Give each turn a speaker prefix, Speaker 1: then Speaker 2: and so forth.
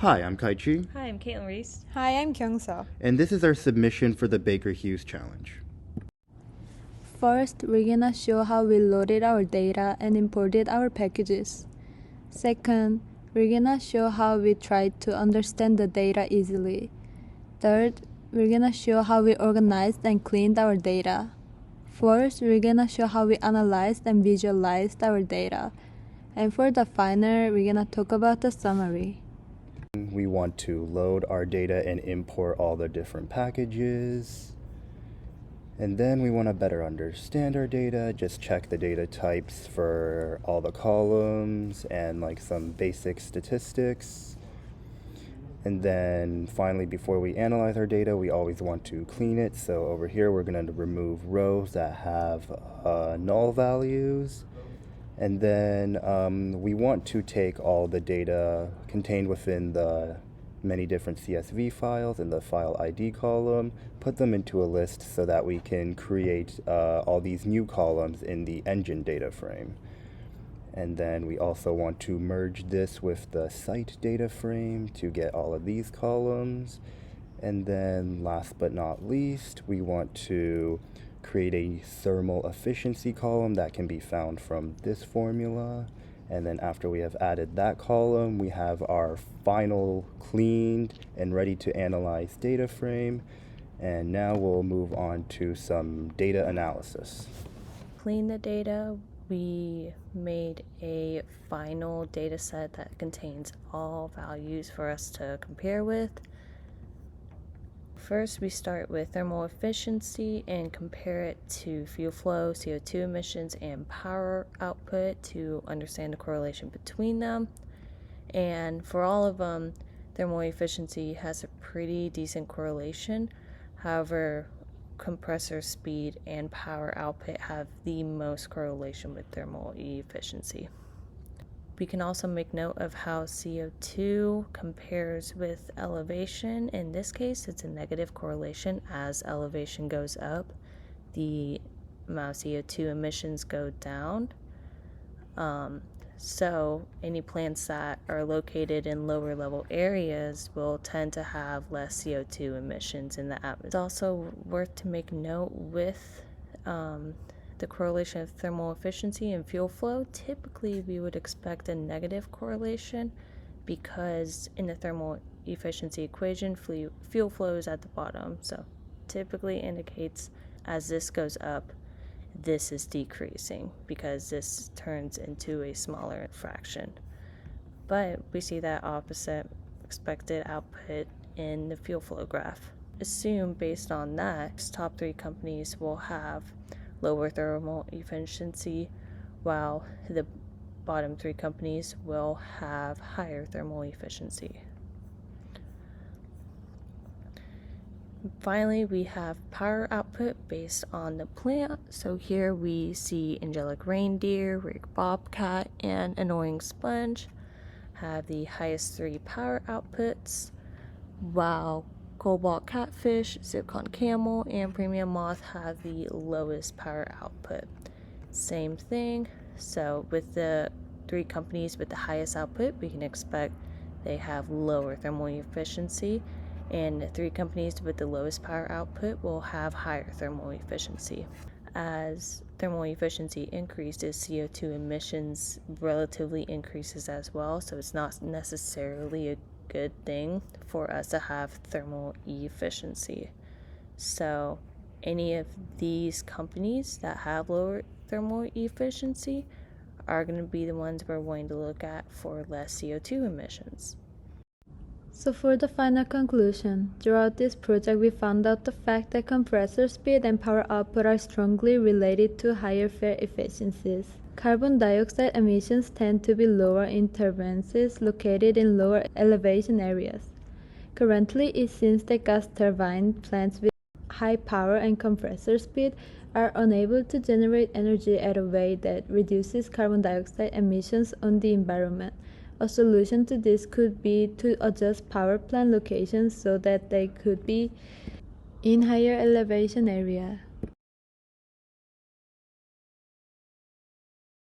Speaker 1: Hi, I'm Kaiqi,
Speaker 2: Hi, I'm Kaitlyn Reist.
Speaker 3: Hi, I'm Kyeongseo.
Speaker 1: and this is our submission for the Baker Hughes Challenge.
Speaker 4: First, we're gonna show how we loaded our data and imported our packages. Second, we're gonna show how we tried to understand the data easily. Third, we're gonna show how we organized and cleaned our data. Fourth, we're gonna show how we analyzed and visualized our data. And for the final, we're gonna talk about the summary.
Speaker 1: We want to load our data and import all the different packages. And then we want to better understand our data, just check the data types for all the columns and like some basic statistics. And then finally, before we analyze our data, we always want to clean it. So over here, we're going to remove rows that have null values. And then we want to take all the data contained within the many different CSV files in the file ID column, put them into a list so that we can create all these new columns in the engine data frame. And then we also want to merge this with the site data frame to get all of these columns. And then last but not least, we want to create a thermal efficiency column that can be found from this formula. And then after we have added that column, we have our final cleaned and ready to analyze data frame. And now we'll move on to some data analysis.
Speaker 2: Clean the data. We made a final data set that contains all values for us to compare with. First, we start with thermal efficiency and compare it to fuel flow, CO2 emissions, and power output to understand the correlation between them. And for all of them, thermal efficiency has a pretty decent correlation. However, compressor speed and power output have the most correlation with thermal efficiency. We can also make note of how CO2 compares with elevation. In this case, it's a negative correlation. As elevation goes up, the amount of CO2 emissions go down. So any plants that are located in lower level areas will tend to have less CO2 emissions in the atmosphere. It's also worth to make note with the correlation of thermal efficiency and fuel flow. Typically, we would expect a negative correlation because in the thermal efficiency equation, fuel flow is at the bottom. So typically indicates as this goes up, this is decreasing because this turns into a smaller fraction. But we see that opposite expected output in the fuel flow graph. Assume based on that, top 3 companies will have lower thermal efficiency, while the bottom 3 companies will have higher thermal efficiency. Finally, we have power output based on the plant. So here we see angelic reindeer, rig bobcat, and annoying sponge have the highest 3 power outputs, while cobalt catfish, zircon camel, and premium moth have the lowest power output. Same thing. So with the 3 companies with the highest output, we can expect they have lower thermal efficiency, and the 3 companies with the lowest power output will have higher thermal efficiency. As thermal efficiency increases, CO2 emissions relatively increases as well, so it's not necessarily a good thing for us to have thermal efficiency. So any of these companies that have lower thermal efficiency are going to be the ones we're going to look at for less CO2 emissions.
Speaker 4: So for the final conclusion, throughout this project we found out the fact that compressor speed and power output are strongly related to higher flare efficiencies. Carbon dioxide emissions tend to be lower in turbines located in lower elevation areas. Currently, it seems that gas turbine plants with high power and compressor speed are unable to generate energy at a way that reduces carbon dioxide emissions on the environment. A solution to this could be to adjust power plant locations so that they could be in higher elevation area.